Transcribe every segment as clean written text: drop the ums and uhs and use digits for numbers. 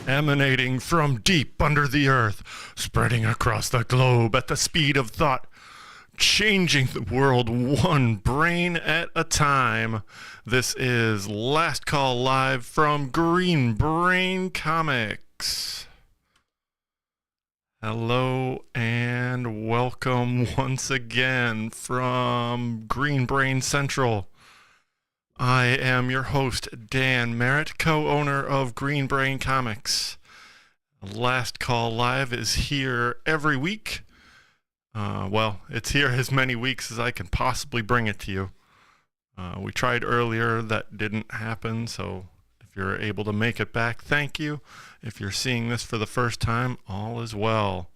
emanating from deep under the earth, spreading across the globe at the speed of thought, changing the world one brain at a time. This is Last Call Live from Green Brain Comics. Hello and welcome once again from Green Brain Central. I am your host, Dan Merritt, co-owner of Green Brain Comics. Last Call Live is here every week. Well, it's here as many weeks as I can possibly bring it to you. We tried earlier, that didn't happen, so if you're able to make it back, thank you. If you're seeing this for the first time, all is well.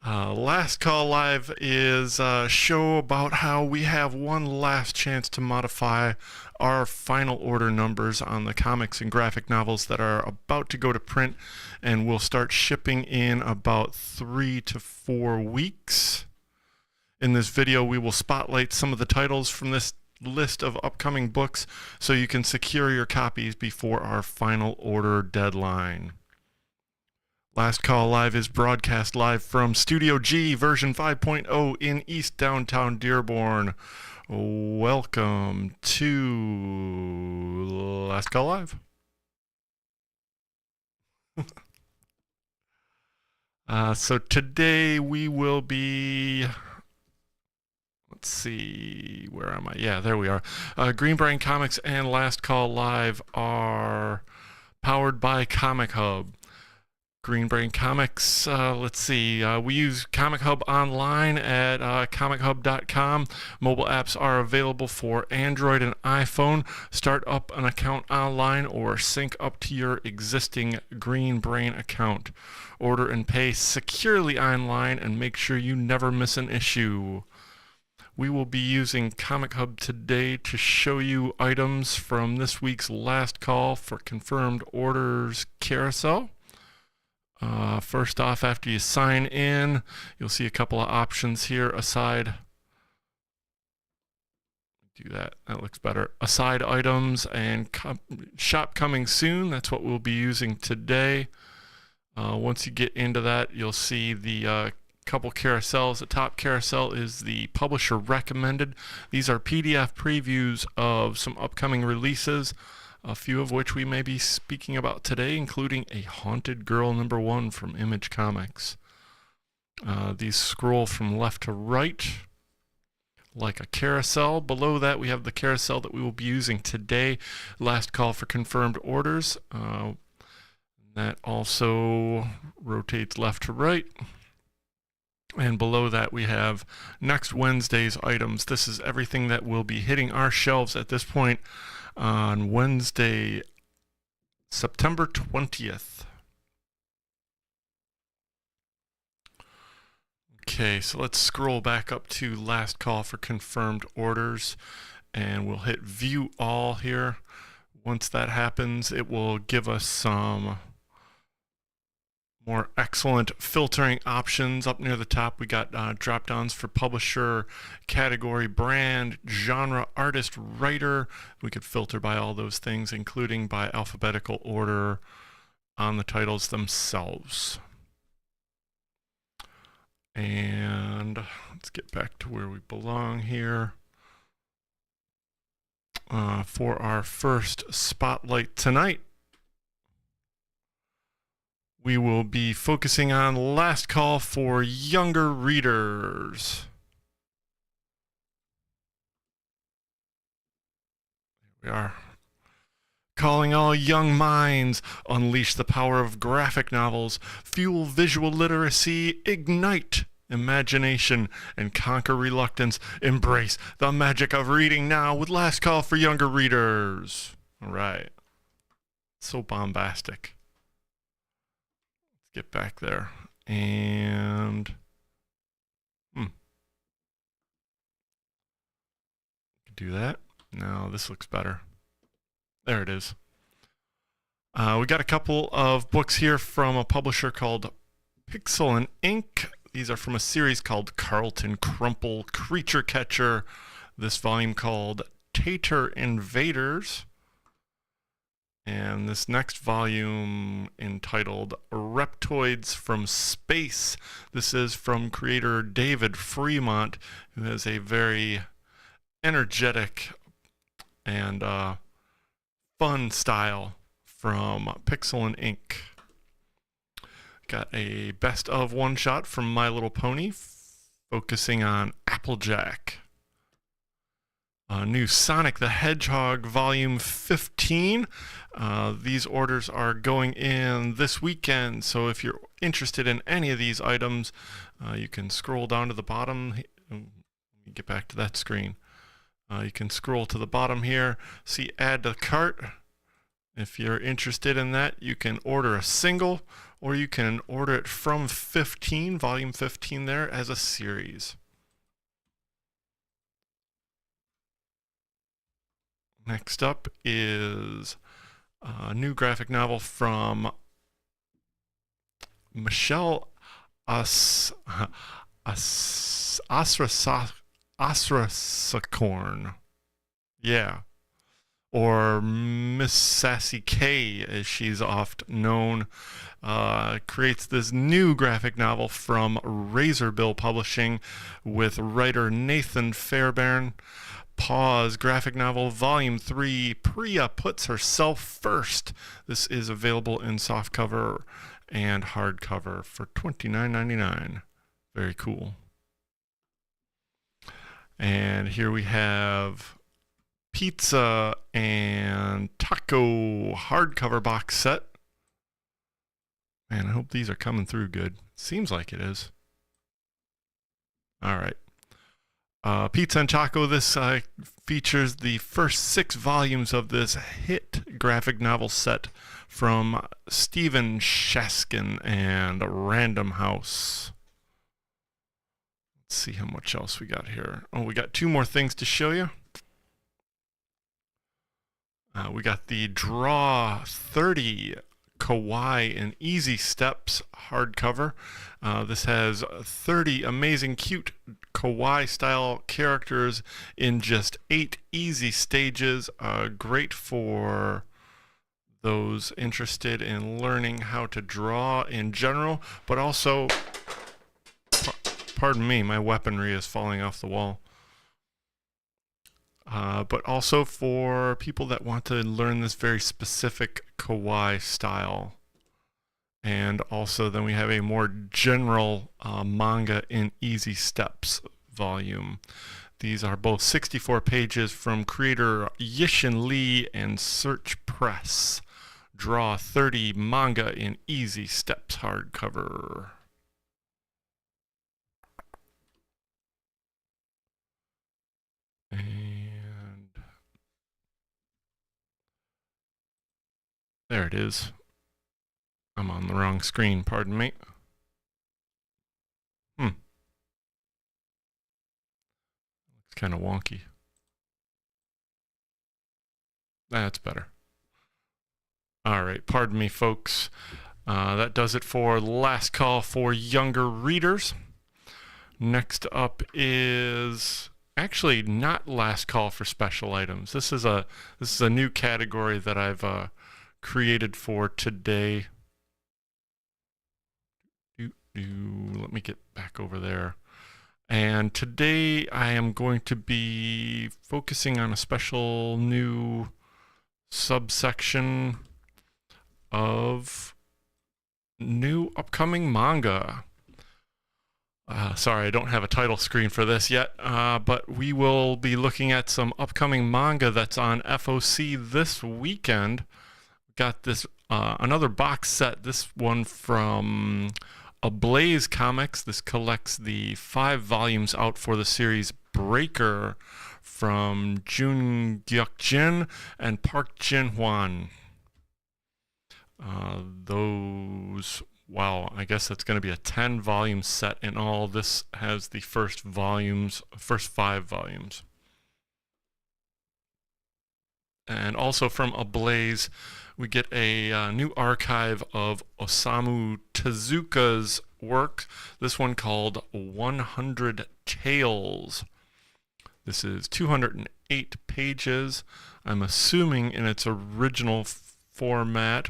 Last Call Live is a show about how we have one last chance to modify our final order numbers on the comics and graphic novels that are about to go to print and will start shipping in about 3 to 4 weeks. In this video, we will spotlight some of the titles from this list of upcoming books so you can secure your copies before our final order deadline. Last Call Live is broadcast live from Studio G version 5.0 in East Downtown Dearborn. Welcome to Last Call Live. So today we will be... Let's see, where am I? Yeah, there we are. Green Brain Comics and Last Call Live are powered by Comichub. Green Brain Comics, let's see, we use Comichub online at comichub.com. Mobile apps are available for Android and iPhone. Start up an account online or sync up to your existing Green Brain account. Order and pay securely online and make sure you never miss an issue. We will be using Comichub today to show you items from this week's Last Call for Confirmed Orders carousel. First off, after you sign in, you'll see a couple of options here. Aside, do that. That looks better. Aside items and shop coming soon. That's what we'll be using today. Once you get into that, you'll see the couple carousels. The top carousel is the publisher recommended. These are PDF previews of some upcoming releases, a few of which we may be speaking about today, including A Haunted Girl #1 from Image Comics. These scroll from left to right like a carousel. Below that, we have the carousel that we will be using today, Last Call for Confirmed Orders. That also rotates left to right. And below that, we have next Wednesday's items. This is everything that will be hitting our shelves at this point on Wednesday, September 20th. Okay, so let's scroll back up to Last Call for Confirmed Orders, and we'll hit View All here. Once that happens, it will give us some more excellent filtering options. Up near the top, we got drop downs for publisher, category, brand, genre, artist, writer. We could filter by all those things, including by alphabetical order on the titles themselves. And let's get back to where we belong here. For our first spotlight tonight, we will be focusing on Last Call for Younger Readers. Here we are. Calling all young minds, unleash the power of graphic novels, fuel visual literacy, ignite imagination, and conquer reluctance. Embrace the magic of reading now with Last Call for Younger Readers. All right. So bombastic. Get back there and do that. Now this looks better. There it is. We got a couple of books here from a publisher called Pixel and Ink. These are from a series called Carlton Crumple Creature Catcher. This volume called Tater Invaders. And this next volume, entitled Reptoids from Space, this is from creator David Fremont, who has a very energetic and fun style from Pixel and Ink. Got a best of one shot from My Little Pony, focusing on Applejack. New Sonic the Hedgehog Volume 15. These orders are going in this weekend, so if you're interested in any of these items, you can scroll down to the bottom. Let me get back to that screen. You can scroll to the bottom here, see Add to Cart. If you're interested in that, you can order a single, or you can order it from 15, Volume 15 there, as a series. Next up is a new graphic novel from Michelle Osrasakorn. Yeah. Or Miss Sassy K, as she's oft known, creates this new graphic novel from Razorbill Publishing with writer Nathan Fairbairn. Pause graphic novel volume 3, Priya Puts Herself First. This is available in softcover and hardcover for $29.99. Very cool. And here we have Pizza and Taco hardcover box set. Man, I hope these are coming through good. Seems like it is. All right. Pizza and Taco, this features the first 6 volumes of this hit graphic novel set from Stephen Shaskin and Random House. Let's see how much else we got here. Oh, we got 2 more things to show you. We got the Draw 30 Kawaii and Easy Steps hardcover. This has 30 amazing, cute kawaii style characters in just 8 easy stages. Great for those interested in learning how to draw in general, but also, pardon me, my weaponry is falling off the wall. But also for people that want to learn this very specific kawaii style. And also then we have a more general manga in easy steps volume. These are both 64 pages from creator Yishin Lee and Search Press. Draw 30 manga in easy steps hardcover. And there it is. I'm on the wrong screen, pardon me. Looks kind of wonky. That's better. All right, pardon me, folks. That does it for Last Call for Younger Readers. Next up is actually not Last Call for Special Items. This is a new category that I've created for today. Let me get back over there. And today I am going to be focusing on a special new subsection of new upcoming manga. Sorry, I don't have a title screen for this yet, but we will be looking at some upcoming manga that's on FOC this weekend. Got this another box set, this one from Ablaze Comics. This collects the 5 volumes out for the series Breaker from Jun Gyuk Jin and Park Jin Hwan. Wow, I guess that's going to be a 10-volume set in all. This has the first 5 volumes. And also from Ablaze, we get a new archive of Osamu Tezuka's work. This one called 100 Tales. This is 208 pages. I'm assuming in its original format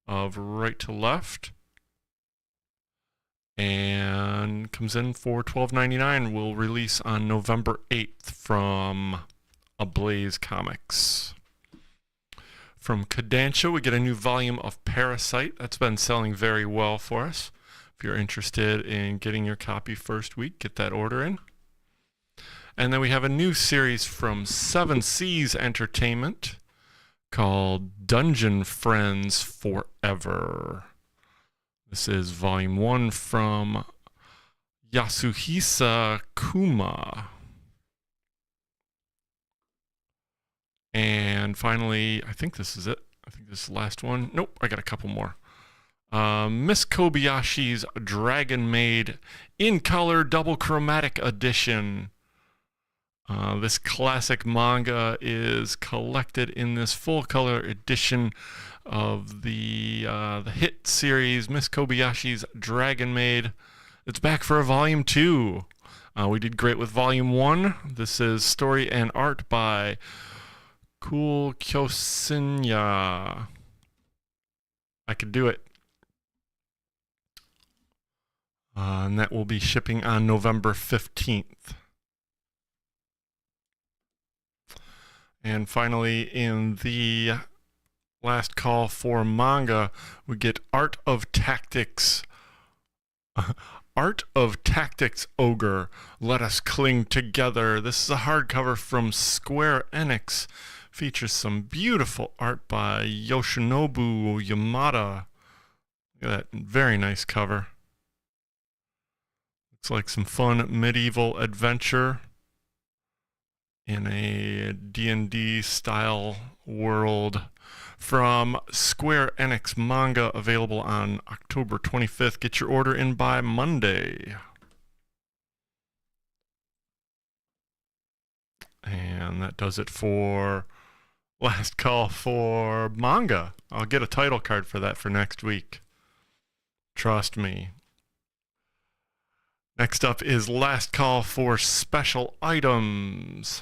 of right to left. And comes in for $12.99. Will release on November 8th from Ablaze Comics. From Kodansha, we get a new volume of Parasite. That's been selling very well for us. If you're interested in getting your copy first week, get that order in. And then we have a new series from Seven Seas Entertainment called Dungeon Friends Forever. This is volume 1 from Yasuhisa Kuma. And finally, I think this is it. I think this is the last one. Nope, I got a couple more. Miss Kobayashi's Dragon Maid in color double chromatic edition. This classic manga is collected in this full color edition of the hit series Miss Kobayashi's Dragon Maid. It's back for a volume 2. We did great with volume 1. This is story and art by Cool Kyosinya. I could do it. And that will be shipping on November 15th. And finally, in the last call for manga, we get Art of Tactics. Art of Tactics Ogre, Let Us Cling Together. This is a hardcover from Square Enix. Features some beautiful art by Yoshinobu Yamada. Look at that very nice cover. Looks like some fun medieval adventure in a D&D style world from Square Enix manga, available on October 25th. Get your order in by Monday. And that does it for last call for manga. I'll get a title card for that for next week. Trust me. Next up is last call for special items.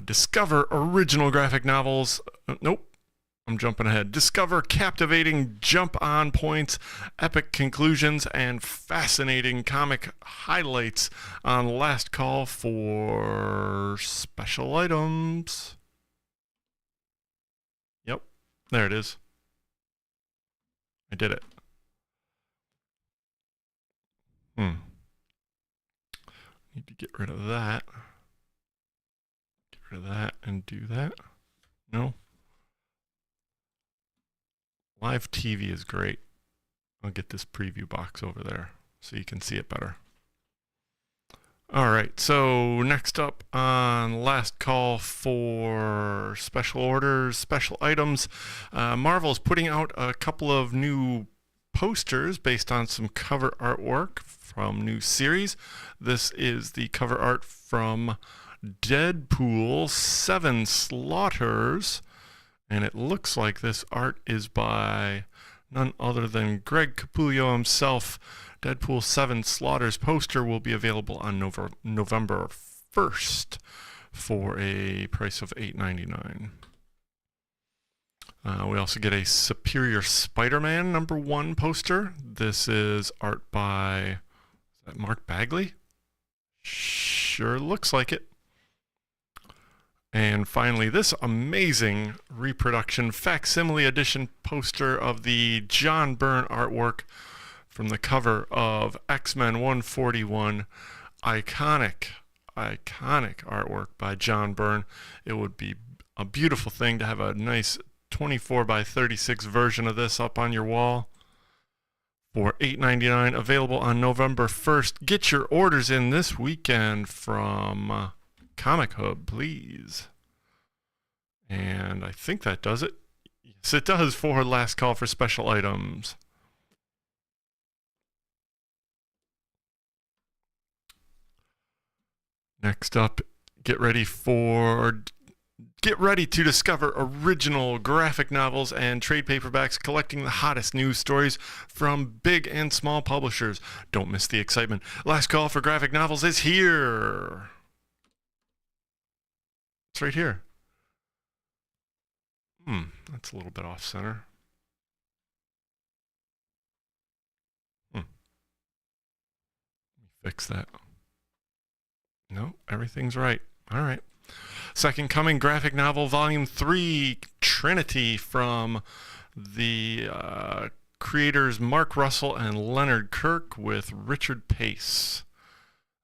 Discover original graphic novels. Nope, I'm jumping ahead. Discover captivating jump-on points, epic conclusions, and fascinating comic highlights on last call for special items. Yep, there it is. I did it. Need to get rid of that. Of that and do that. No. Live TV is great. I'll get this preview box over there so you can see it better. All right, so next up on last call for special orders, special items, Marvel's putting out a couple of new posters based on some cover artwork from new series. This is the cover art from Deadpool 7 Slaughters, and it looks like this art is by none other than Greg Capullo himself. Deadpool 7 Slaughters poster will be available on November 1st for a price of $8.99. We also get a Superior Spider-Man #1 poster. This is art by, is that Mark Bagley? Sure looks like it. And finally, this amazing reproduction facsimile edition poster of the John Byrne artwork from the cover of X-Men 141. Iconic artwork by John Byrne. It would be a beautiful thing to have a nice 24 by 36 version of this up on your wall for $8.99, available on November 1st. Get your orders in this weekend from Comichub, please. And I think that does it. Yes, it does for last call for special items. Next up, get ready to discover original graphic novels and trade paperbacks collecting the hottest news stories from big and small publishers. Don't miss the excitement. Last call for graphic novels is here. It's right here. That's a little bit off center. Let me fix that. No, everything's right. All right. Second Coming graphic novel, volume 3, Trinity, from the creators Mark Russell and Leonard Kirk, with Richard Pace.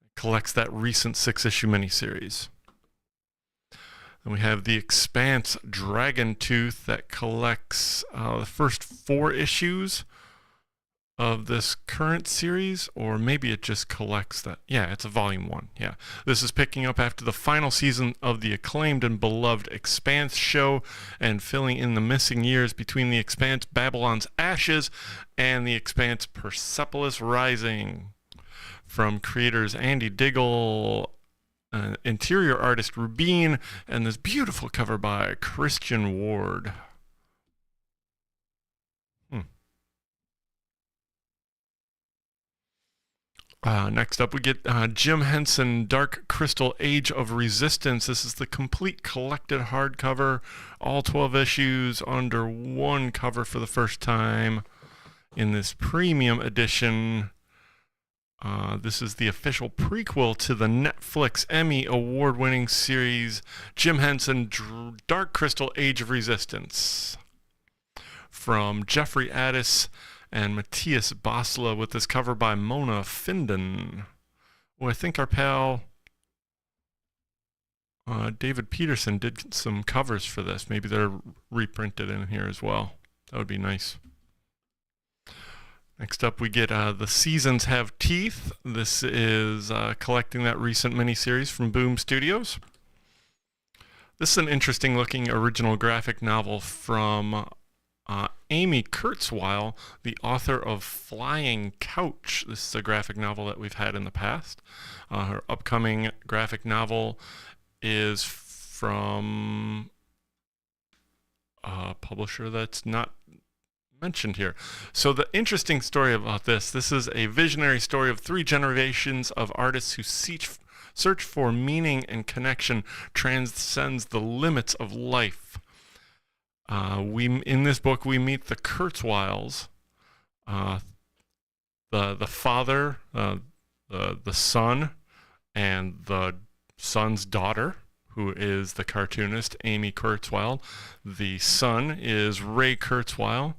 It collects that recent 6-issue miniseries. And we have The Expanse Dragon Tooth, that collects the first 4 issues of this current series, or maybe it just collects that. Yeah, it's a volume 1. Yeah, this is picking up after the final season of the acclaimed and beloved Expanse show, and filling in the missing years between the Expanse Babylon's Ashes and the Expanse Persepolis Rising. From creators Andy Diggle, interior artist Rubin, and this beautiful cover by Christian Ward. Next up, we get Jim Henson, Dark Crystal Age of Resistance. This is the complete collected hardcover, all 12 issues under one cover for the first time in this premium edition. This is the official prequel to the Netflix Emmy award-winning series Jim Henson, Dark Crystal Age of Resistance. From Jeffrey Addis and Matthias Basla, with this cover by Mona Finden. Well, I think our pal David Peterson did some covers for this. Maybe they're reprinted in here as well. That would be nice. Next up, we get The Seasons Have Teeth. This is collecting that recent miniseries from Boom Studios. This is an interesting looking original graphic novel from Amy Kurzweil, the author of Flying Couch. This is a graphic novel that we've had in the past. Her upcoming graphic novel is from a publisher that's not mentioned here. So the interesting story about this is a visionary story of 3 generations of artists who search for meaning and connection, transcends the limits of life. In this book, we meet the Kurzweils, the father, the son, and the son's daughter, who is the cartoonist Amy Kurzweil. The son is Ray Kurzweil,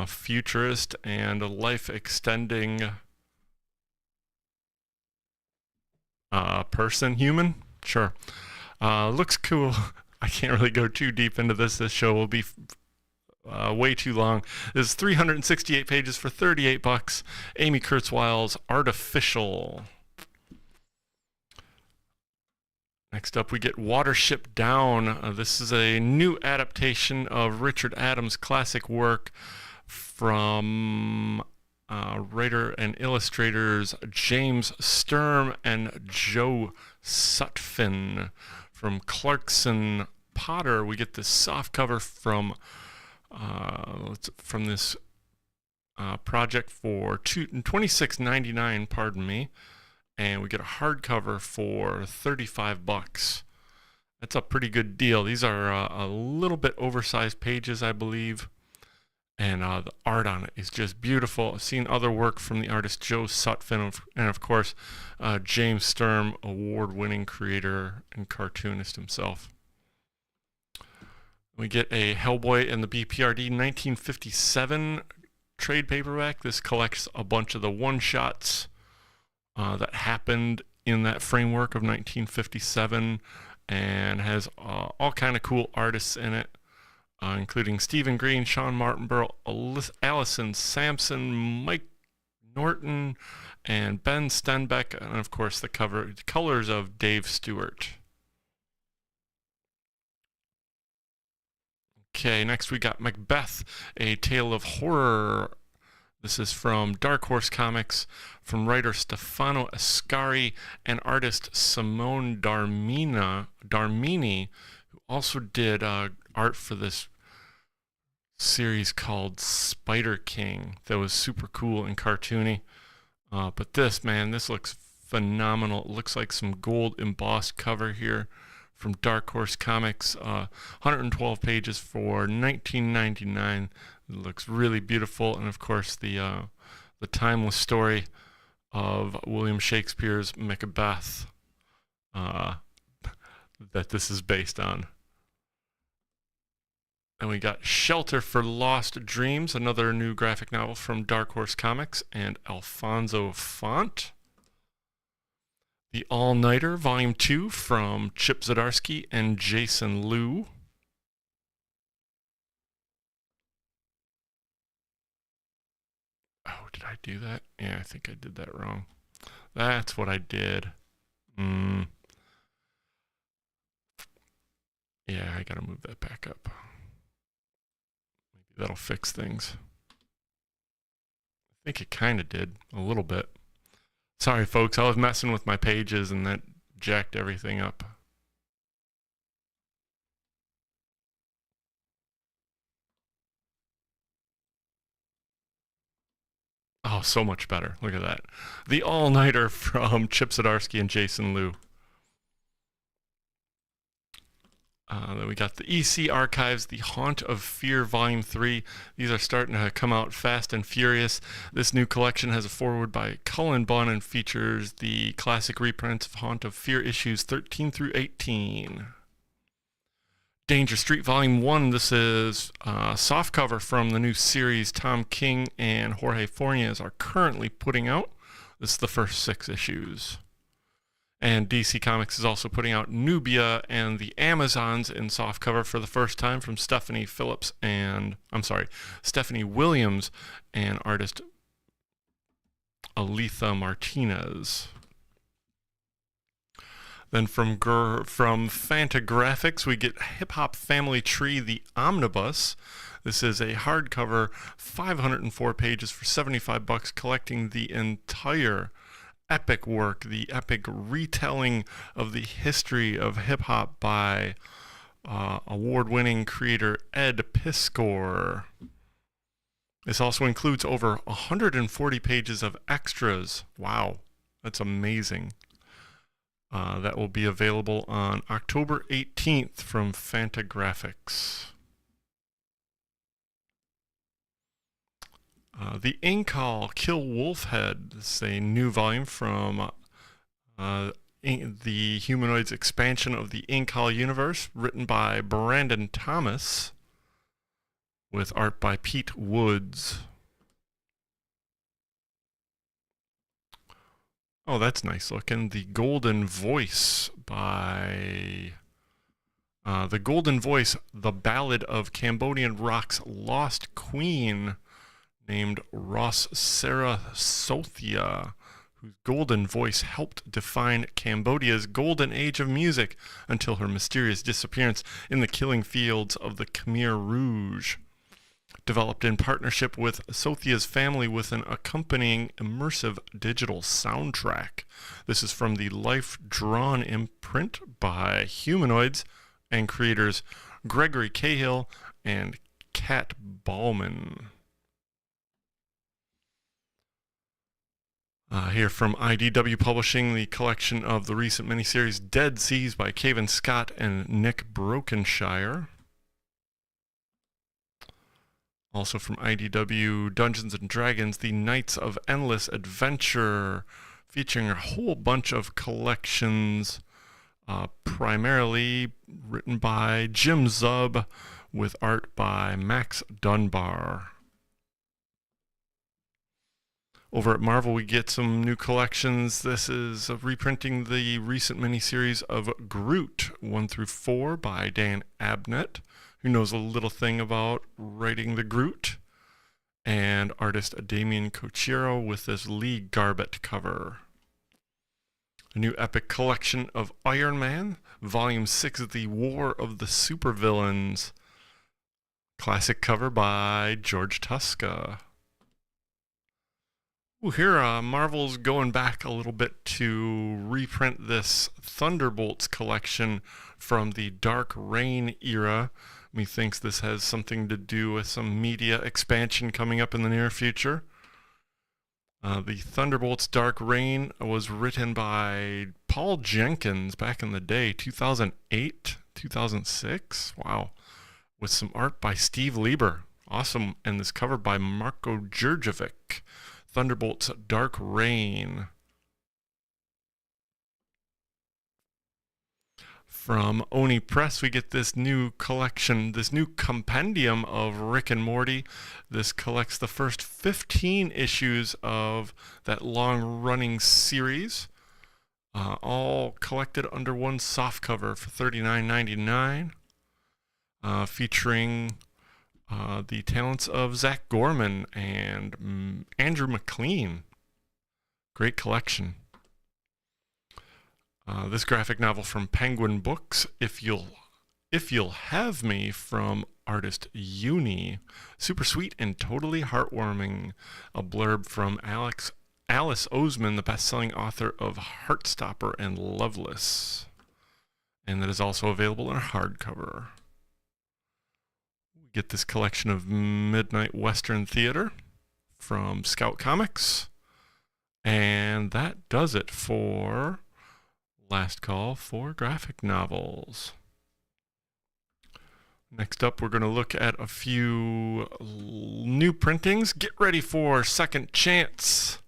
futurist and a life-extending human. Sure. Looks cool. I can't really go too deep into this. This show will be way too long. This is 368 pages for $38. Amy Kurzweil's Artificial. Next up, we get Watership Down. This is a new adaptation of Richard Adams' classic work from writer and illustrators James Sturm and Joe Sutphin. From Clarkson Potter, we get this soft cover from this project for $26.99, pardon me, and we get a hardcover for $35. That's a pretty good deal. These are a little bit oversized pages, I believe, and the art on it is just beautiful. I've seen other work from the artist Joe Sutphin, and of course James Sturm, award-winning creator and cartoonist himself. We get a Hellboy and the BPRD 1957 trade paperback. This collects a bunch of the one-shots that happened in that framework of 1957, and has all kind of cool artists in it, including Stephen Green, Sean Martinborough, Allison Sampson, Mike Norton, and Ben Stenbeck, and of course the colors of Dave Stewart. Okay, next we got Macbeth, A Tale of Horror. This is from Dark Horse Comics, from writer Stefano Ascari and artist Simone Darmini, who also did art for this series called Spider King that was super cool and cartoony. But this looks phenomenal. It looks like some gold embossed cover here from Dark Horse Comics. 112 pages for $19.99. It looks really beautiful, and of course the timeless story of William Shakespeare's Macbeth that this is based on. And we got Shelter for Lost Dreams, another new graphic novel from Dark Horse Comics and Alfonso Font. The All-Nighter, Volume 2 from Chip Zdarsky and Jason Liu. Oh, did I do that? Yeah, I think I did that wrong. That's what I did. Yeah, I gotta move that back up. Maybe that'll fix things. I think it kind of did, a little bit. Sorry, folks, I was messing with my pages and that jacked everything up. Oh, so much better. Look at that. The All-Nighter from Chip Zdarsky and Jason Liu. Then we got the EC Archives, The Haunt of Fear, Volume 3. These are starting to come out fast and furious. This new collection has a foreword by Cullen Bunn and features the classic reprints of Haunt of Fear issues 13 through 18. Danger Street Volume 1. This is a softcover from the new series Tom King and Jorge Fornes are currently putting out. This is the first 6 issues. And DC Comics is also putting out Nubia and the Amazons in softcover for the first time from Stephanie Williams and artist Aletha Martinez. Then from Fantagraphics, we get Hip Hop Family Tree, the Omnibus. This is a hardcover, 504 pages for $75, collecting the entire epic work, the epic retelling of the history of hip-hop by award-winning creator Ed Piskor. This also includes over 140 pages of extras. Wow, that's amazing. That will be available on October 18th from Fantagraphics. The Inkall Kill Wolfhead. This is a new volume from the Humanoids expansion of the Inkall universe, written by Brandon Thomas, with art by Pete Woods. Oh, that's nice looking. The Golden Voice by... The Golden Voice, The Ballad of Cambodian Rock's Lost Queen, named Ross Sarah Sothia, whose golden voice helped define Cambodia's golden age of music until her mysterious disappearance in the killing fields of the Khmer Rouge. Developed in partnership with Sothia's family with an accompanying immersive digital soundtrack. This is from the Life Drawn imprint by Humanoids and creators Gregory Cahill and Kat Ballman. Here from IDW Publishing, the collection of the recent miniseries Dead Seas by Cavan Scott and Nick Brokenshire. Also from IDW Dungeons & Dragons, the Knights of Endless Adventure, featuring a whole bunch of collections, primarily written by Jim Zub, with art by Max Dunbar. Over at Marvel, we get some new collections. This is reprinting the recent miniseries of Groot 1 through 4 by Dan Abnett, who knows a little thing about writing the Groot, and artist Damian Cochero with this Lee Garbett cover. A new epic collection of Iron Man, Volume 6, The War of the Supervillains. Classic cover by George Tuska. Here, Marvel's going back a little bit to reprint this Thunderbolts collection from the Dark Reign era. Methinks this has something to do with some media expansion coming up in the near future. The Thunderbolts Dark Reign was written by Paul Jenkins back in the day, 2008, 2006. Wow. With some art by Steve Lieber. Awesome. And this cover by Marko Djurdjevic. Thunderbolts Dark Reign. From Oni Press, we get this new collection, this new compendium of Rick and Morty. This collects the first 15 issues of that long-running series, all collected under one softcover for $39.99, featuring the talents of Zach Gorman and Andrew McLean. Great collection. This graphic novel from Penguin Books, If You'll Have Me, from artist Uni. Super sweet and totally heartwarming. A blurb from Alice Oseman, the best-selling author of Heartstopper and Loveless. And that is also available in hardcover. We get this collection of Midnight Western Theater from Scout Comics. And that does it for Last Call for graphic novels. Next up, we're going to look at a few new printings. Get ready for Second Chance.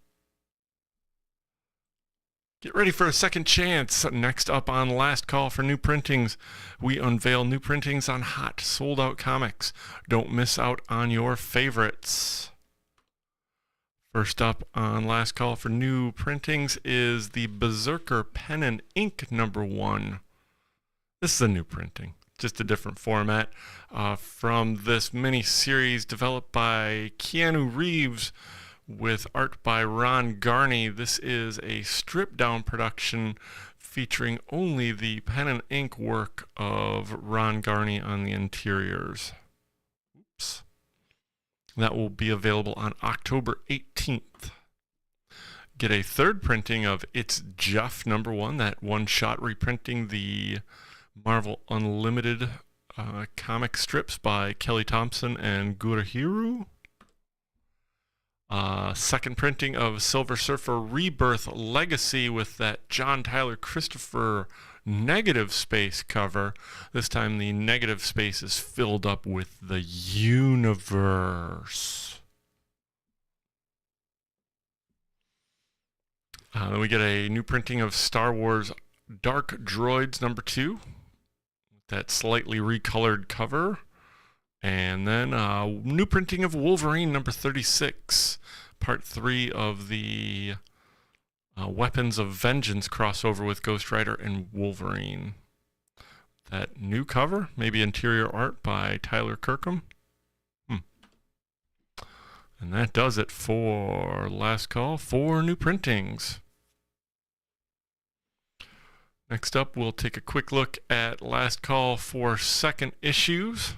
Get ready for a second chance. Next up on Last Call for new printings, we unveil new printings on hot, sold-out comics. Don't miss out on your favorites. First up on Last Call for new printings is the Berserker Pen and Ink #1. This is a new printing, just a different format from this mini-series developed by Keanu Reeves with art by Ron Garney. This is a stripped-down production featuring only the pen and ink work of Ron Garney on the interiors. Oops. That will be available on October 18th. Get a third printing of It's Jeff #1, that one-shot reprinting the Marvel Unlimited comic strips by Kelly Thompson and Gurahiru. Second printing of Silver Surfer Rebirth Legacy with that John Tyler Christopher negative space cover. This time the negative space is filled up with the universe. Then we get a new printing of Star Wars Dark Droids #2. That slightly recolored cover. And then a new printing of Wolverine #36. Part 3 of the Weapons of Vengeance crossover with Ghost Rider and Wolverine. That new cover, maybe interior art by Tyler Kirkham. And that does it for Last Call for new printings. Next up, we'll take a quick look at Last Call for second issues.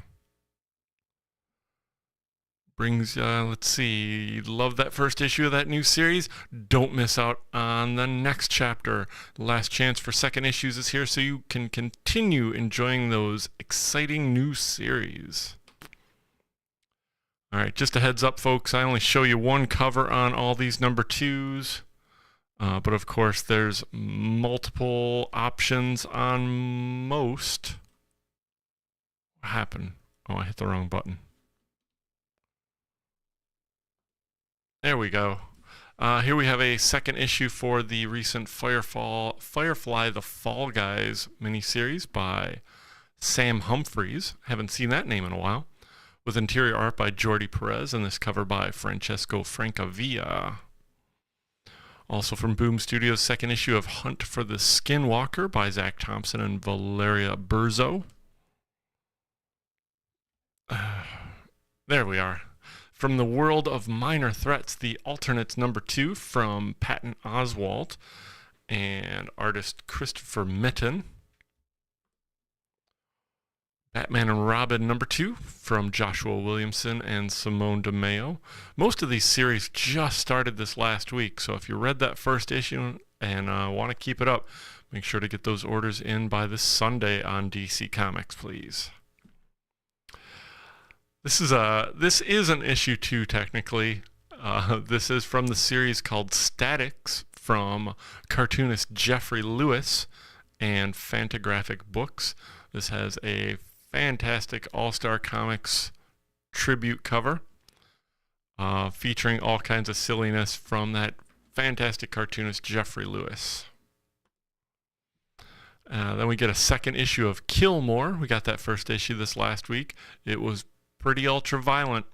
Brings, let's see, love that first issue of that new series. Don't miss out on the next chapter. Last chance for second issues is here so you can continue enjoying those exciting new series. All right, just a heads up, folks. I only show you one cover on all these #2s. But of course, there's multiple options on most. What happened? Oh, I hit the wrong button. There we go. Here we have a second issue for the recent Firefly the Fall Guys miniseries by Sam Humphries. Haven't seen that name in a while. With interior art by Jordi Perez and this cover by Francesco Francavilla. Also from Boom Studios, second issue of Hunt for the Skinwalker by Zach Thompson and Valeria Burzo. There we are. From the World of Minor Threats, the Alternates #2 from Patton Oswalt and artist Christopher Mitten. Batman and Robin #2 from Joshua Williamson and Simone DeMeo. Most of these series just started this last week, so if you read that first issue and want to keep it up, make sure to get those orders in by this Sunday on DC Comics, please. This is an issue 2 technically. This is from the series called Statics from cartoonist Jeffrey Lewis and Fantagraphic Books. This has a fantastic All-Star Comics tribute cover featuring all kinds of silliness from that fantastic cartoonist Jeffrey Lewis. Then we get a second issue of Kill More. We got that first issue this last week. It was pretty ultra-violent.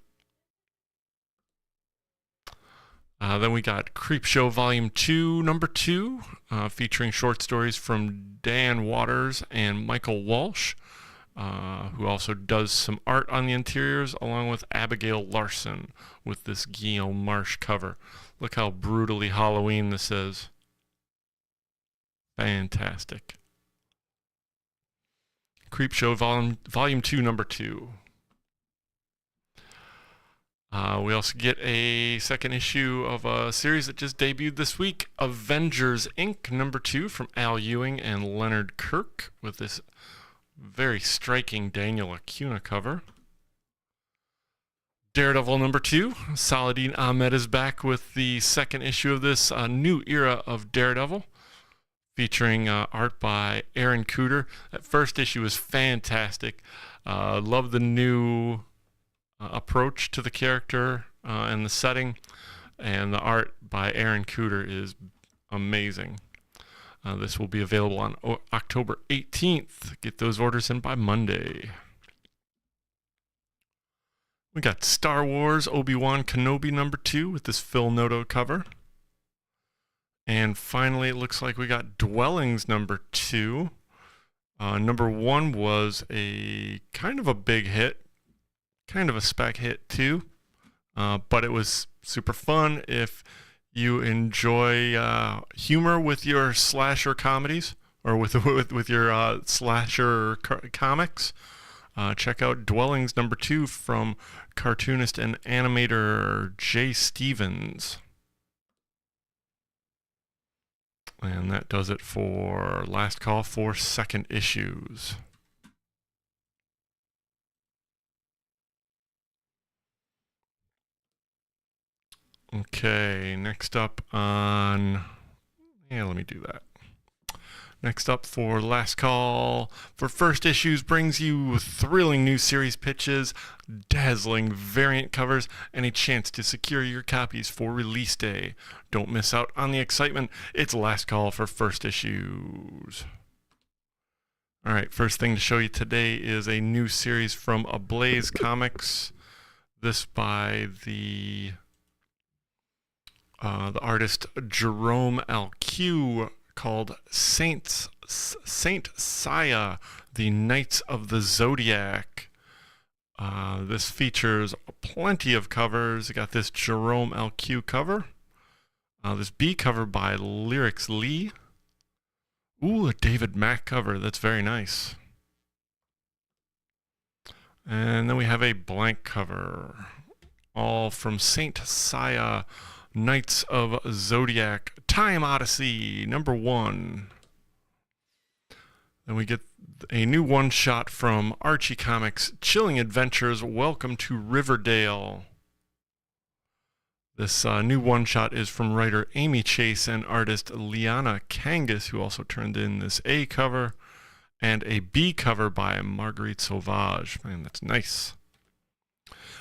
Then we got Creepshow Volume 2, Number 2, featuring short stories from Dan Waters and Michael Walsh, who also does some art on the interiors, along with Abigail Larson with this Guillaume Marsh cover. Look how brutally Halloween this is. Fantastic. Creepshow Volume 2, Number 2. We also get a second issue of a series that just debuted this week, Avengers Inc. Number 2 from Al Ewing and Leonard Kirk with this very striking Daniel Acuna cover. Daredevil Number 2. Saladin Ahmed is back with the second issue of this new era of Daredevil, featuring art by Aaron Cooter. That first issue was fantastic. Love the new approach to the character and the setting, and the art by Aaron Cooter is amazing. This will be available on October 18th. Get those orders in by Monday. We got Star Wars Obi-Wan Kenobi Number 2 with this Phil Noto cover. And finally, it looks like we got Dwellings Number 2. Number 1 was a kind of a big hit, kind of a spec hit too, but it was super fun if you enjoy humor with your slasher comedies or with your slasher comics. Check out Dwellings Number 2 from cartoonist and animator Jay Stevens. And that does it for Last Call for second issues. Okay, next up on... Yeah, let me do that. Next up for Last Call for first issues brings you thrilling new series pitches, dazzling variant covers, and a chance to secure your copies for release day. Don't miss out on the excitement. It's Last Call for first issues. All right, first thing to show you today is a new series from Ablaze Comics. This by the artist Jerome Alque, called Saint Seiya, the Knights of the Zodiac. This features plenty of covers. You got this Jerome Alque cover, this B cover by Lyrics Lee. Ooh, a David Mack cover. That's very nice. And then we have a blank cover, all from Saint Seiya, Knights of Zodiac, Time Odyssey, number 1. Then we get a new one-shot from Archie Comics, Chilling Adventures, Welcome to Riverdale. This new one-shot is from writer Amy Chase and artist Liana Kangas, who also turned in this A cover, and a B cover by Marguerite Sauvage. Man, that's nice.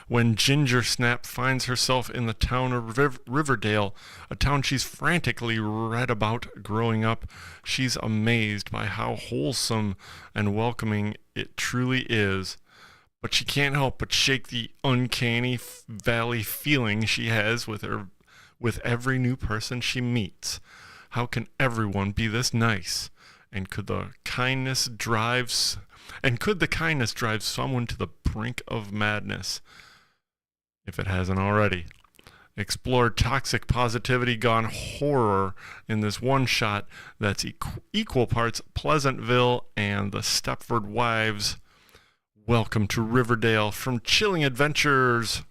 When Ginger Snap finds herself in the town of Riverdale, a town she's frantically read about growing up, she's amazed by how wholesome and welcoming it truly is. But she can't help but shake the uncanny valley feeling she has with every new person she meets. How can everyone be this nice? And could the kindness drive someone to the brink of madness, if it hasn't already? Explore toxic positivity gone horror in this one shot that's equal parts Pleasantville and the Stepford Wives. Welcome to Riverdale from Chilling Adventures,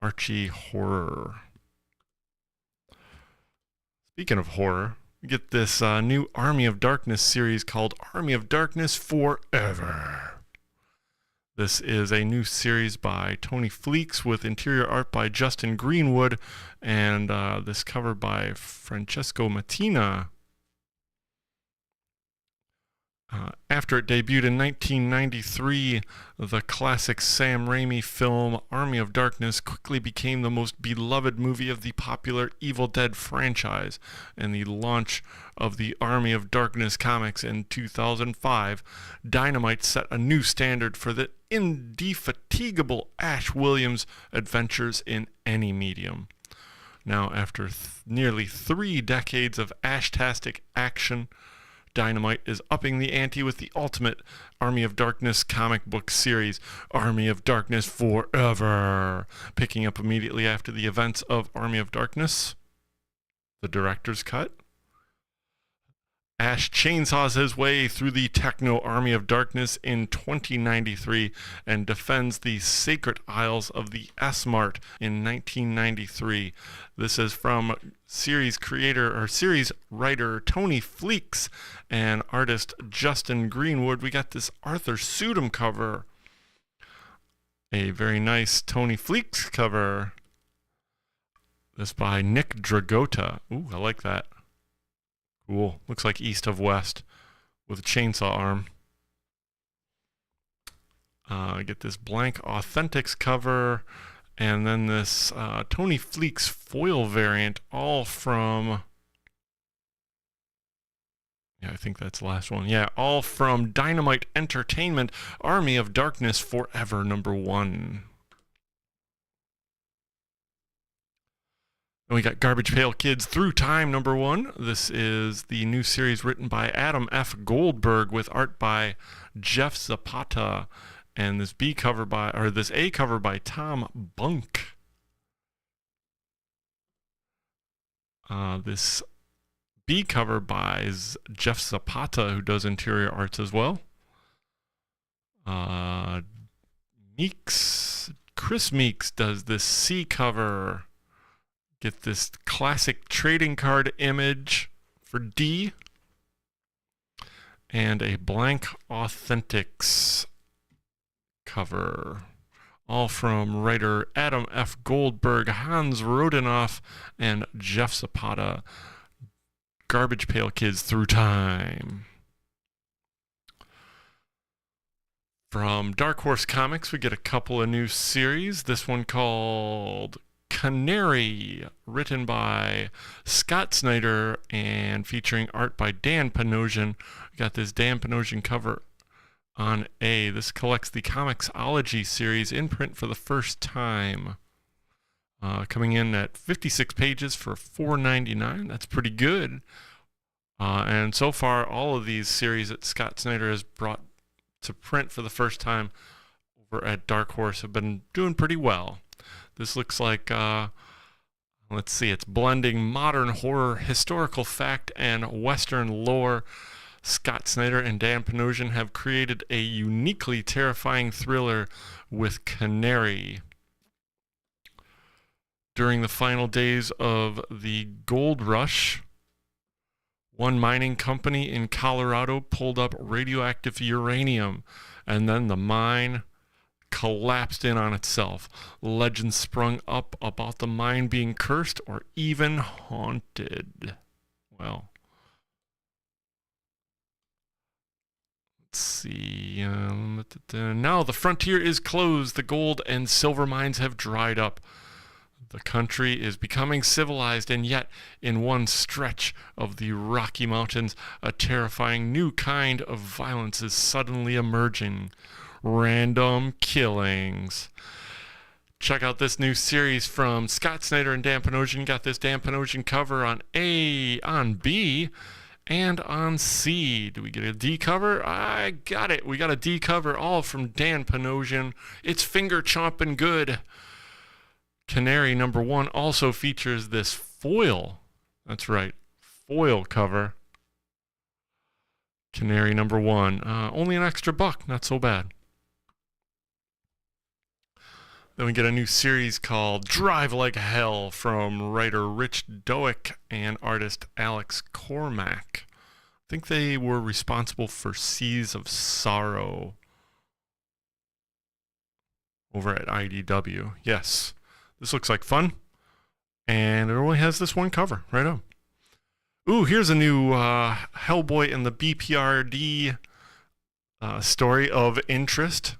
Archie Horror. Speaking of horror, we get this new Army of Darkness series called Army of Darkness Forever. This is a new series by Tony Fleeks with interior art by Justin Greenwood and this cover by Francesco Mattina. After it debuted in 1993, the classic Sam Raimi film Army of Darkness quickly became the most beloved movie of the popular Evil Dead franchise, and the launch of the Army of Darkness comics in 2005, Dynamite set a new standard for the indefatigable Ash Williams adventures in any medium. Now, after nearly 3 decades of Ashtastic action, Dynamite is upping the ante with the ultimate Army of Darkness comic book series, Army of Darkness Forever, picking up immediately after the events of Army of Darkness, the director's cut. Ash chainsaws his way through the Techno Army of Darkness in 2093 and defends the Sacred Isles of the S-Mart in 1993. This is from series writer Tony Fleeks and artist Justin Greenwood. We got this Arthur Sudum cover. A very nice Tony Fleeks cover. This by Nick Dragotta. Ooh, I like that. Cool. Looks like East of West with a chainsaw arm. Get this blank Authentics cover, and then this Tony Fleeks foil variant, all from... Yeah, I think that's the last one. Yeah, all from Dynamite Entertainment, Army of Darkness Forever #1. And we got Garbage Pail Kids Through Time #1. This is the new series written by Adam F. Goldberg with art by Jeff Zapata, and this A cover by Tom Bunk. This B cover by Jeff Zapata, who does interior arts as well. Chris Meeks does this C cover. Get this classic trading card image for D, and a blank Authentics cover, all from writer Adam F. Goldberg, Hans Rodenoff, and Jeff Zapata. Garbage Pail Kids Through Time. From Dark Horse Comics, we get a couple of new series. This one called Canary, written by Scott Snyder and featuring art by Dan Panosian. We got this Dan Panosian cover on A. This collects the Comixology series in print for the first time. Coming in at 56 pages for $4.99. That's pretty good. And so far, all of these series that Scott Snyder has brought to print for the first time over at Dark Horse have been doing pretty well. This looks like, let's see, it's blending modern horror, historical fact, and Western lore. Scott Snyder and Dan Panosian have created a uniquely terrifying thriller with Canary. During the final days of the gold rush, one mining company in Colorado pulled up radioactive uranium, and then the mine collapsed in on itself. Legends sprung up about the mine being cursed or even haunted. Well, let's see. Now the frontier is closed. The gold and silver mines have dried up. The country is becoming civilized, and yet, in one stretch of the Rocky Mountains, a terrifying new kind of violence is suddenly emerging. Random killings. Check out this new series from Scott Snyder and Dan Panosian. Got this Dan Panosian cover on A, on B, and on C. Do we get a D cover? I got it. We got a D cover, all from Dan Panosian. It's finger chomping good. Canary #1 also features this foil. That's right, foil cover. Canary #1. Only an extra $1. Not so bad. Then we get a new series called Drive Like Hell from writer Rich Doak and artist Alex Cormack. I think they were responsible for Seas of Sorrow. over at IDW. Yes, this looks like fun, and it only has this one cover. Right on. Ooh, here's a new Hellboy in the BPRD story of interest,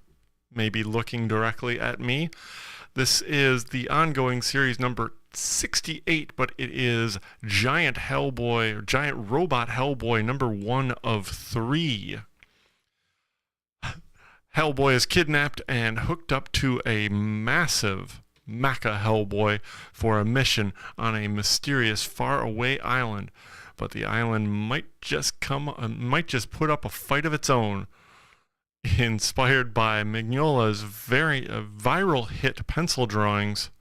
maybe looking directly at me. This is the ongoing series number 68, but it is Giant Hellboy, or Giant Robot Hellboy number 1 of 3. Hellboy is kidnapped and hooked up to a massive Mecha Hellboy for a mission on a mysterious faraway island, but the island might just put up a fight of its own. Inspired by Mignola's very viral hit pencil drawings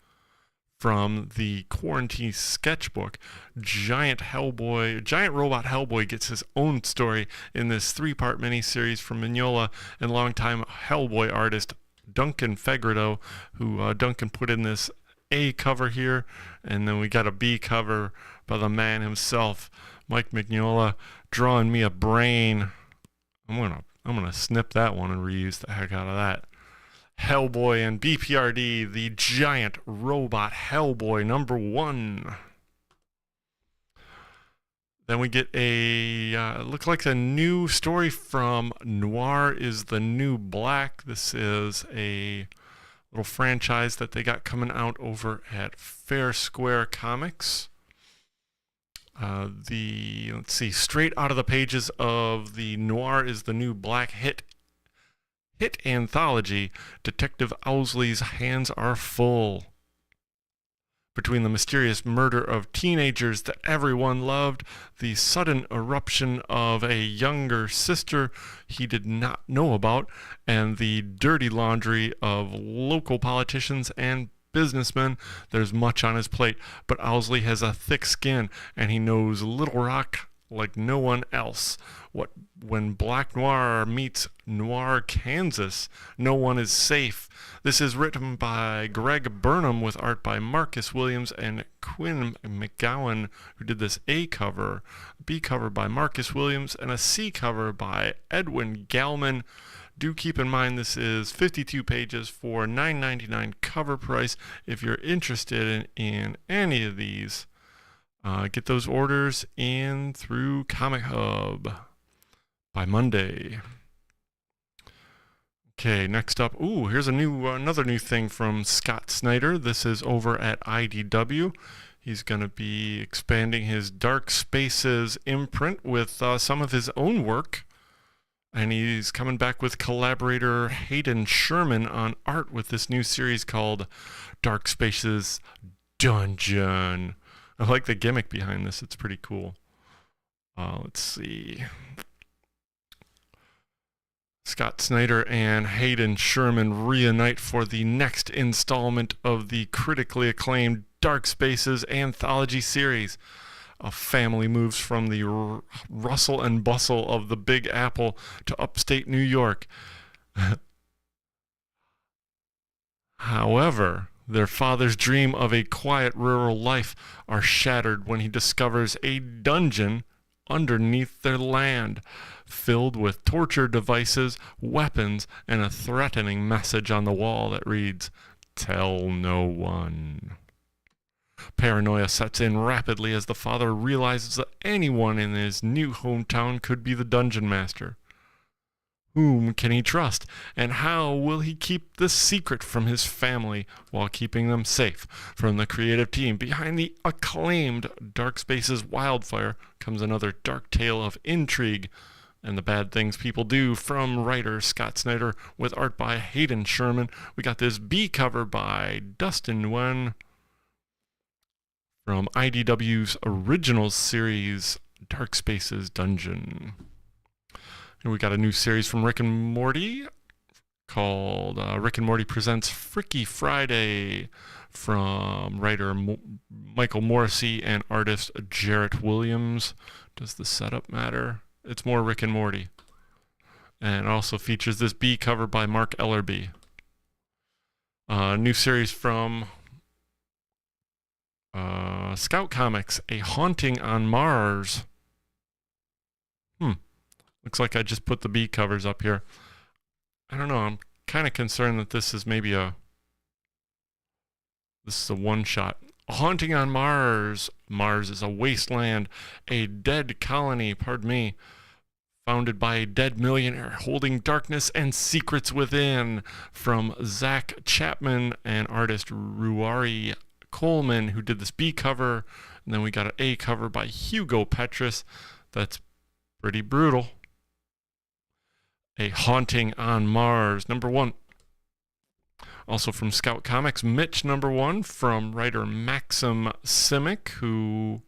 from the Quarantine sketchbook, Giant Robot Hellboy gets his own story in this 3-part miniseries from Mignola and longtime Hellboy artist Duncan Fegredo, who Duncan put in this A cover here, and then we got a B cover by the man himself, Mike Mignola, drawing me a brain. I'm gonna snip that one and reuse the heck out of that. Hellboy and BPRD, the Giant Robot Hellboy number 1. Then we get a looks like a new story from Noir is the New Black. This is a little franchise that they got coming out over at Fair Square Comics. Let's see, straight out of the pages of the Noir is the New Black hit anthology, Detective Owsley's hands are full. Between the mysterious murder of teenagers that everyone loved, the sudden eruption of a younger sister he did not know about, and the dirty laundry of local politicians and businessmen, there's much on his plate, but Owsley has a thick skin, and he knows Little Rock like no one else. When Black Noir meets Noir Kansas, no one is safe. This is written by Greg Burnham with art by Marcus Williams and Quinn McGowan, who did this A cover, B cover by Marcus Williams, and a C cover by Edwin Gallman. Do keep in mind this is 52 pages for $9.99 cover price. If you're interested in any of these, get those orders in through Comichub by Monday. Okay, next up, here's another new thing from Scott Snyder. This is over at IDW. He's going to be expanding his Dark Spaces imprint with some of his own work. And he's coming back with collaborator Hayden Sherman on art with this new series called Dark Spaces Dungeon. I like the gimmick behind this. It's pretty cool. Let's see. Scott Snyder and Hayden Sherman reunite for the next installment of the critically acclaimed Dark Spaces anthology series. A family moves from the rustle and bustle of the Big Apple to upstate New York. However, their father's dream of a quiet rural life are shattered when he discovers a dungeon underneath their land, filled with torture devices, weapons, and a threatening message on the wall that reads, "Tell no one." Paranoia sets in rapidly as the father realizes that anyone in his new hometown could be the dungeon master. Whom can he trust, and how will he keep the secret from his family while keeping them safe? From the creative team behind the acclaimed Dark Spaces Wildfire comes another dark tale of intrigue and the bad things people do from writer Scott Snyder with art by Hayden Sherman. We got this B cover by Dustin Nguyen from IDW's original series, Dark Spaces Dungeon. And we got a new series from Rick and Morty called Rick and Morty Presents Freaky Friday from writer Michael Morrissey and artist Jarrett Williams. Does the setup matter? It's more Rick and Morty. And also features this B cover by Mark Ellerby. New series from Scout Comics, A Haunting on Mars. Looks like I just put the B covers up here. I don't know, I'm kind of concerned that this is maybe a This is a one-shot. A haunting on Mars. Mars is a wasteland, a dead colony, pardon me, founded by a dead millionaire holding darkness and secrets within. From Zach Chapman and artist Ruari Coleman, who did this B cover. And then we got an A cover by Hugo Petrus. That's pretty brutal. A Haunting on Mars, #1. Also from Scout Comics, Mitch, #1, from writer Maxim Simic, who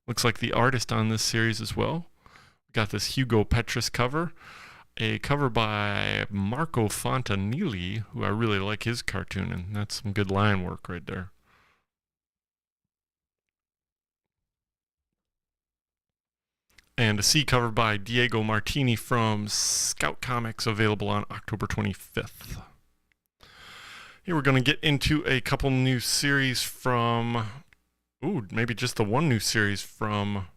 looks like the artist on this series as well. We got this Hugo Petrus cover. A cover by Marco Fontanilli, who I really like his cartoon, and that's some good line work right there. And a C cover by Diego Martini from Scout Comics, available on October 25th. Here we're going to get into a couple new series from, maybe just the one new series from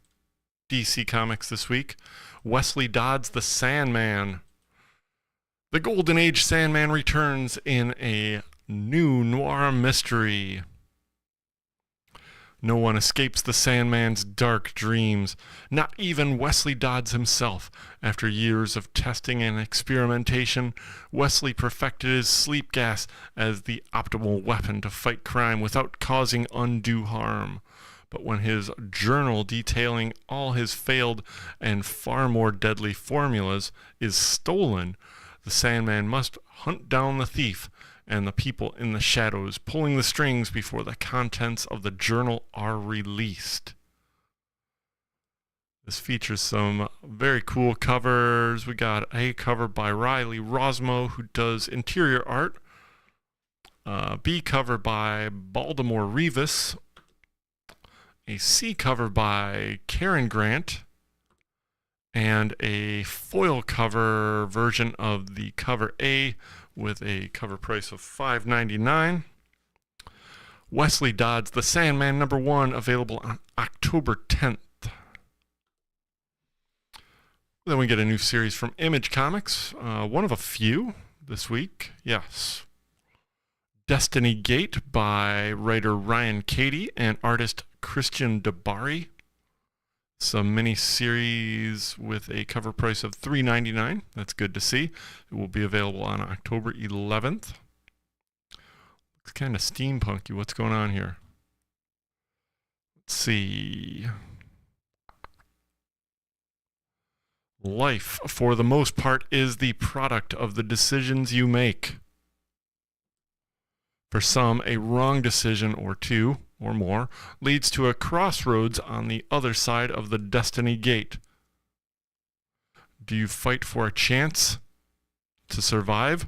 DC Comics this week. Wesley Dodds' The Sandman. The Golden Age Sandman returns in a new noir mystery. No one escapes the Sandman's dark dreams, not even Wesley Dodds himself. After years of testing and experimentation, Wesley perfected his sleep gas as the optimal weapon to fight crime without causing undue harm. But when his journal detailing all his failed and far more deadly formulas is stolen, the Sandman must hunt down the thief and the people in the shadows pulling the strings before the contents of the journal are released. This features some very cool covers. We got a cover by Riley Rosmo, who does interior art. B cover by Baltimore Rivas. A C cover by Karen Grant. And a foil cover version of the cover A with a cover price of $5.99. Wesley Dodds' The Sandman, #1, available on October 10th. Then we get a new series from Image Comics, one of a few this week. Yes. Destiny Gate by writer Ryan Cady and artist Christian Dabari. Some mini-series with a cover price of $3.99. That's good to see. It will be available on October 11th. Looks kind of steampunky. What's going on here? Let's see. Life, for the most part, is the product of the decisions you make. For some, a wrong decision or two or more leads to a crossroads on the other side of the destiny gate. Do you fight for a chance to survive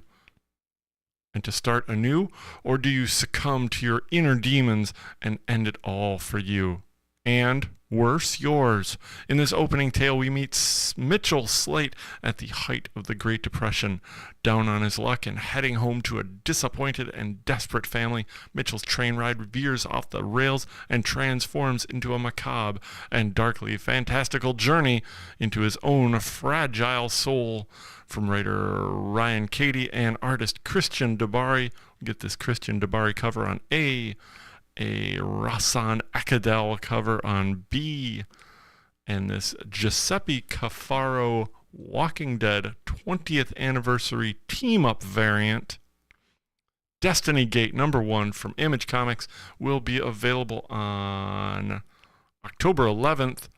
and to start anew, or do you succumb to your inner demons and end it all for you? And worse, yours. In this opening tale, we meet Mitchell Slate at the height of the Great Depression. Down on his luck and heading home to a disappointed and desperate family, Mitchell's train ride veers off the rails and transforms into a macabre and darkly fantastical journey into his own fragile soul. From writer Ryan Cady and artist Christian Dabari. We get this Christian Dabari cover on A Rasan Akadel cover on B, and this Giuseppe Cafaro Walking Dead 20th Anniversary Team-Up variant. Destiny Gate #1 from Image Comics will be available on October 11th,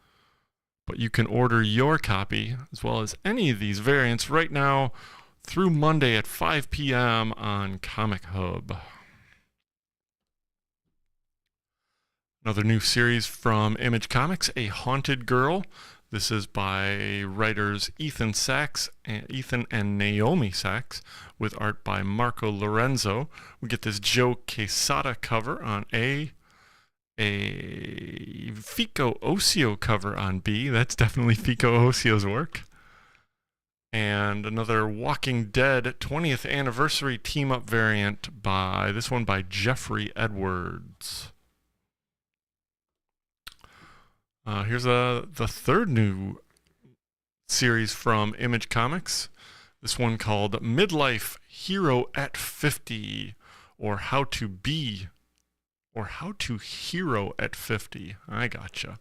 but you can order your copy, as well as any of these variants, right now through Monday at 5 p.m. on Comic Hub. Another new series from Image Comics, A Haunted Girl. This is by writers Ethan and Naomi Sachs, with art by Marco Lorenzo. We get this Joe Quesada cover on A Fico Ossio cover on B. That's definitely Fico Ossio's work. And another Walking Dead 20th Anniversary Team-Up variant by Jeffrey Edwards. Here's the third new series from Image Comics. This one called Midlife Hero at 50, or How to Be or How to Hero at 50. I gotcha.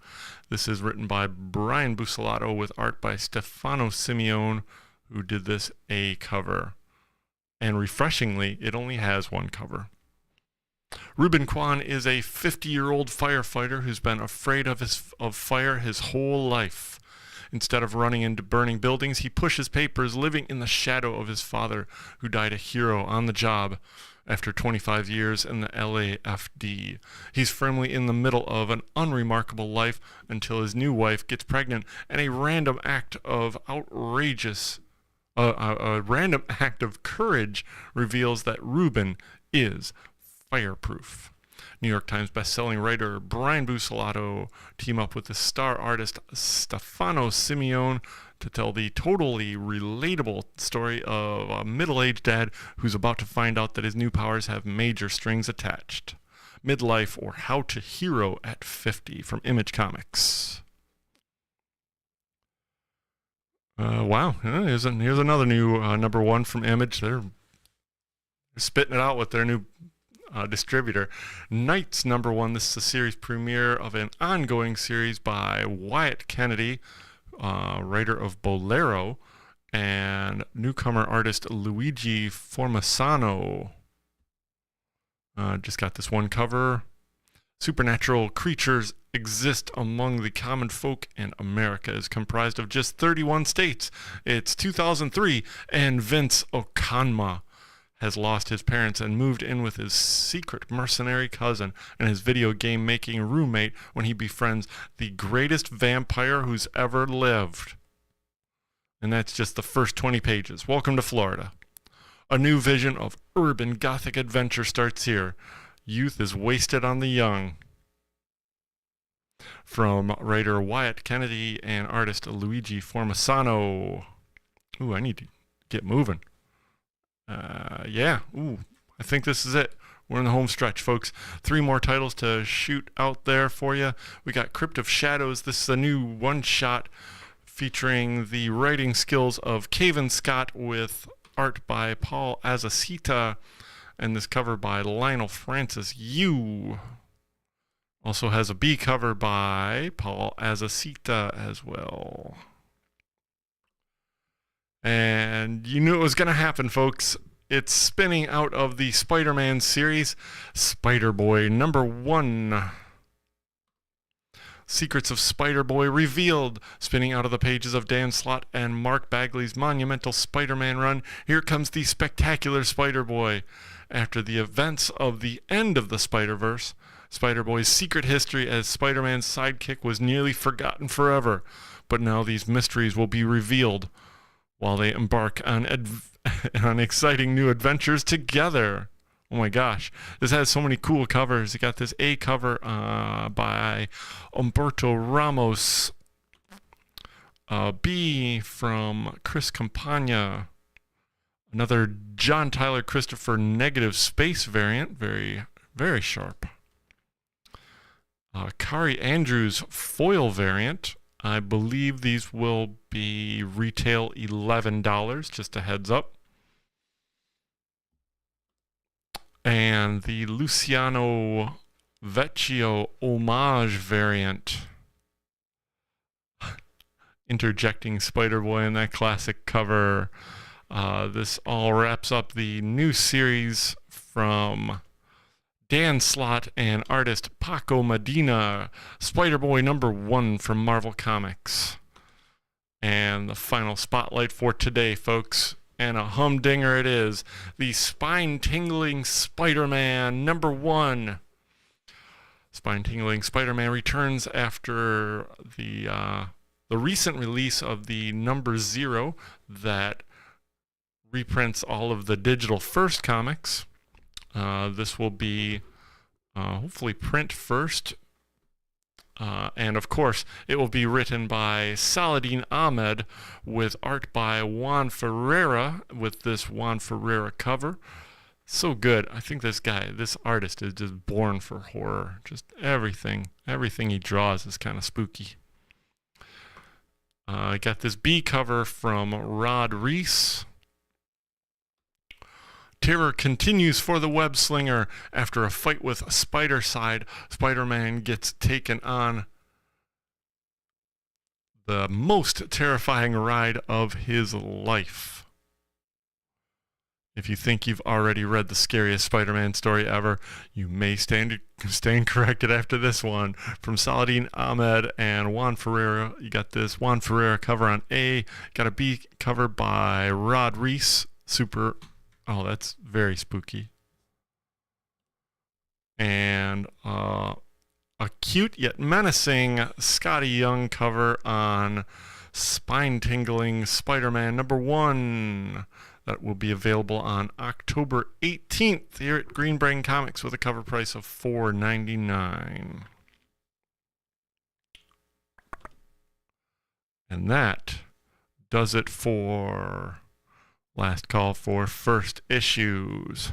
This is written by Brian Buccellato with art by Stefano Simeone, who did this A cover. And refreshingly, it only has one cover. Ruben Kwan is a 50-year-old firefighter who's been afraid of fire his whole life. Instead of running into burning buildings, he pushes papers, living in the shadow of his father, who died a hero on the job after 25 years in the LAFD. He's firmly in the middle of an unremarkable life until his new wife gets pregnant, and a random act of courage reveals that Ruben is fireproof. New York Times bestselling writer Brian Buccellato team up with the star artist Stefano Simeone to tell the totally relatable story of a middle-aged dad who's about to find out that his new powers have major strings attached. Midlife, or How to Hero at 50 from Image Comics. Wow, here's another new number one from Image. They're spitting it out with their new distributor. Knights number one. This is the series premiere of an ongoing series by Wyatt Kennedy, writer of Bolero, and newcomer artist Luigi Formasano. Just got this one cover. Supernatural creatures exist among the common folk, and America is comprised of just 31 states. It's 2003, and Vince Okanma has lost his parents and moved in with his secret mercenary cousin and his video game making roommate when he befriends the greatest vampire who's ever lived. And that's just the first 20 pages. Welcome to Florida. A new vision of urban gothic adventure starts here. Youth is wasted on the young. From writer Wyatt Kennedy and artist Luigi Formasano. Ooh, I need to get moving. I think this is it. We're in the home stretch, folks. 3 more titles to shoot out there for you. We got Crypt of Shadows. This is a new one-shot featuring the writing skills of Cavan Scott with art by Paul Azaceta, and this cover by Lionel Francis Yu. Also has a B cover by Paul Azaceta as well. And you knew it was going to happen, folks. It's spinning out of the Spider-Man series, Spider-Boy number 1. Secrets of Spider-Boy revealed. Spinning out of the pages of Dan Slott and Mark Bagley's monumental Spider-Man run, here comes the spectacular Spider-Boy. After the events of the end of the Spider-Verse, Spider-Boy's secret history as Spider-Man's sidekick was nearly forgotten forever. But now these mysteries will be revealed while they embark on exciting new adventures together. Oh my gosh, this has so many cool covers. You got this A cover by Umberto Ramos, B from Chris Campagna, another John Tyler Christopher negative space variant, very, very sharp. Kari Andrews foil variant. I believe these will be retail $11, just a heads up. And the Luciano Vecchio homage variant. Interjecting Spider-Boy in that classic cover. This all wraps up the new series from Dan Slott and artist Paco Medina, Spider-Boy number 1 from Marvel Comics. And the final spotlight for today, folks, and a humdinger it is, the spine-tingling Spider-Man number 1. Spine-tingling Spider-Man returns after the recent release of the number 0 that reprints all of the digital first comics. This will be hopefully print first. And of course, it will be written by Saladin Ahmed with art by Juan Ferreira with this Juan Ferreira cover. So good. I think this artist is just born for horror. Just everything he draws is kind of spooky. I got this B cover from Rod Reese. Terror continues for the web slinger. After a fight with Spider-Side, Spider-Man gets taken on the most terrifying ride of his life. If you think you've already read the scariest Spider-Man story ever, you may stand corrected after this one. From Saladin Ahmed and Juan Ferreira, you got this Juan Ferreira cover on A, got a B cover by Rod Reese. Super, oh, that's very spooky. And a cute yet menacing Scotty Young cover on spine-tingling Spider-Man #1. That will be available on October 18th here at Green Brain Comics with a cover price of $4.99. And that does it for Last Call for First Issues.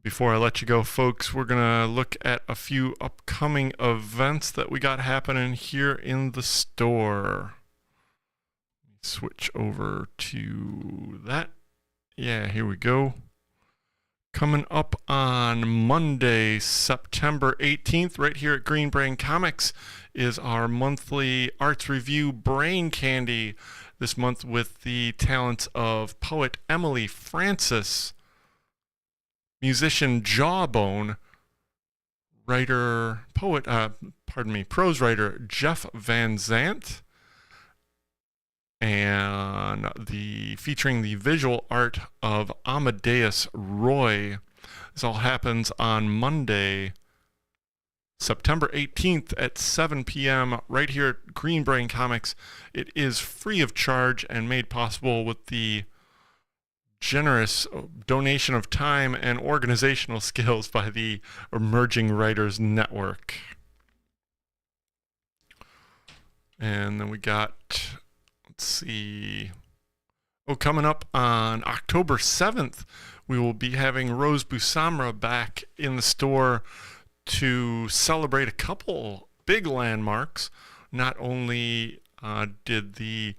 Before I let you go, folks, we're going to look at a few upcoming events that we got happening here in the store. Switch over to that. Yeah, here we go. Coming up on Monday, September 18th, right here at Green Brain Comics, is our monthly arts review Brain Candy. This month with the talents of poet Emily Francis, musician Jawbone, prose writer Jeff Van Zandt, and featuring the visual art of Amadeus Roy. This all happens on Monday, September 18th at 7 p.m. right here at Green Brain Comics. It is free of charge and made possible with the generous donation of time and organizational skills by the Emerging Writers Network. And then we got, let's see, coming up on October 7th, we will be having Rose BOUSAMRA back in the store to celebrate a couple big landmarks. Not only did the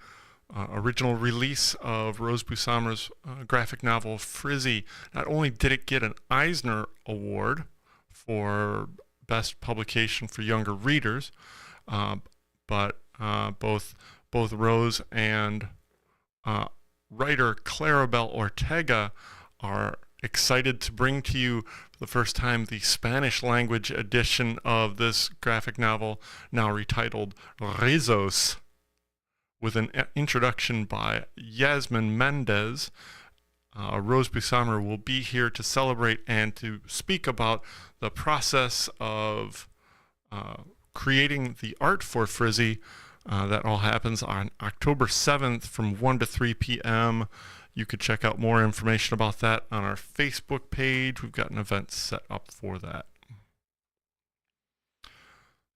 original release of Rose BOUSAMRA's graphic novel Frizzy, not only did it get an Eisner Award for Best Publication for Younger Readers, but both Rose and writer Claribel Ortega are excited to bring to you for the first time the Spanish language edition of this graphic novel, now retitled Rizos, with an introduction by Yasmin Mendez. Rose BOUSAMRA will be here to celebrate and to speak about the process of creating the art for Frizzy. That all happens on October 7th from 1 to 3 p.m. You could check out more information about that on our Facebook page. We've got an event set up for that.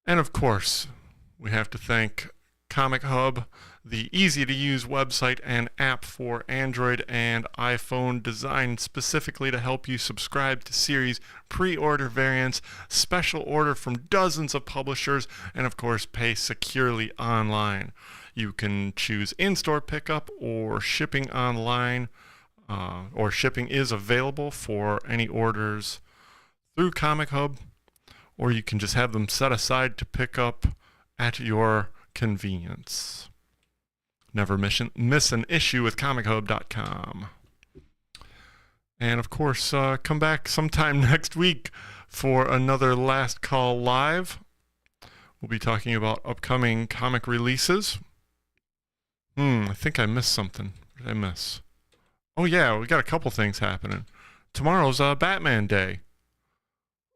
And of course, we have to thank Comichub, the easy-to-use website and app for Android and iPhone, designed specifically to help you subscribe to series, pre-order variants, special order from dozens of publishers, and of course pay securely online. You can choose in-store pickup or shipping online, or shipping is available for any orders through Comichub, or you can just have them set aside to pick up at your convenience. Never miss an issue with Comichub.com. And of course, come back sometime next week for another Last Call Live. We'll be talking about upcoming comic releases. I think I missed something. What did I miss? Oh yeah, we got a couple things happening. Tomorrow's Batman Day.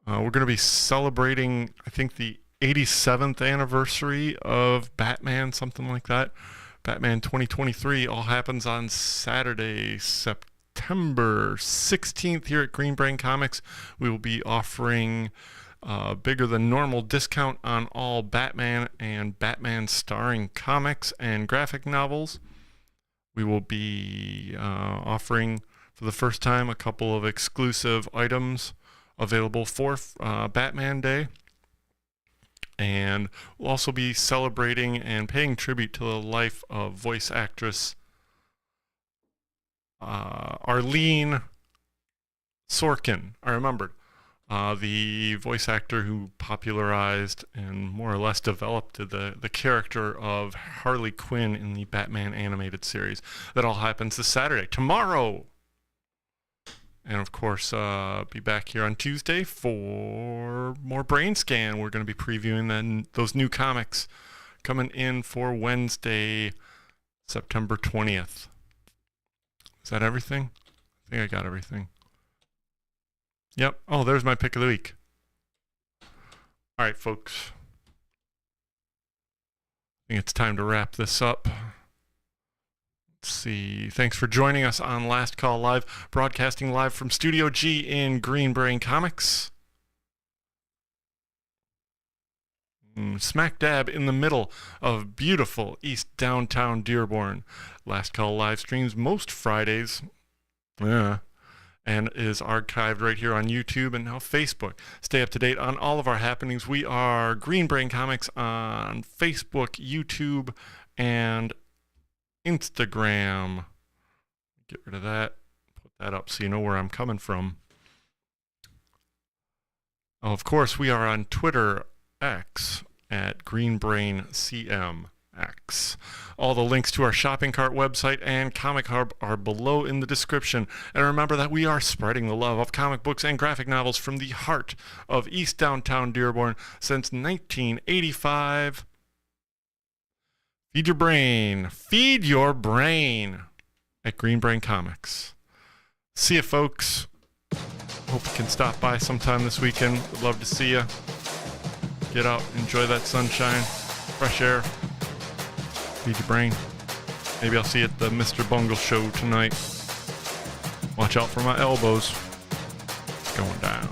We're going to be celebrating, I think, the 87th anniversary of Batman, something like that. Batman 2023 all happens on Saturday, September 16th here at Green Brain Comics. We will be offering bigger than normal discount on all Batman and Batman starring comics and graphic novels. We will be offering for the first time a couple of exclusive items available for Batman Day. And we'll also be celebrating and paying tribute to the life of voice actress Arlene Sorkin. I remembered. The voice actor who popularized and more or less developed the character of Harley Quinn in the Batman animated series. That all happens this Saturday, tomorrow. And of course, be back here on Tuesday for more BrainScan. We're going to be previewing those new comics coming in for Wednesday, September 20th. Is that everything? I think I got everything. Yep. Oh, there's my pick of the week. All right, folks. I think it's time to wrap this up. Let's see. Thanks for joining us on Last Call Live, broadcasting live from Studio G in Green Brain Comics. Smack dab in the middle of beautiful East Downtown Dearborn. Last Call live streams most Fridays. Yeah. And is archived right here on YouTube and now Facebook. Stay up to date on all of our happenings. We are Green Brain Comics on Facebook, YouTube, and Instagram. Get rid of that. Put that up so you know where I'm coming from. Oh, of course, we are on Twitter, X, at GreenBrainCMX. All the links to our shopping cart website and Comic Hub are below in the description. And remember that we are spreading the love of comic books and graphic novels from the heart of East Downtown Dearborn since 1985. Feed your brain. Feed your brain at Green Brain Comics. See you, folks. Hope you can stop by sometime this weekend. Would love to see you. Get out, enjoy that sunshine, fresh air. Feed your brain. Maybe I'll see you at the Mr. Bungle show tonight. Watch out for my elbows. It's going down.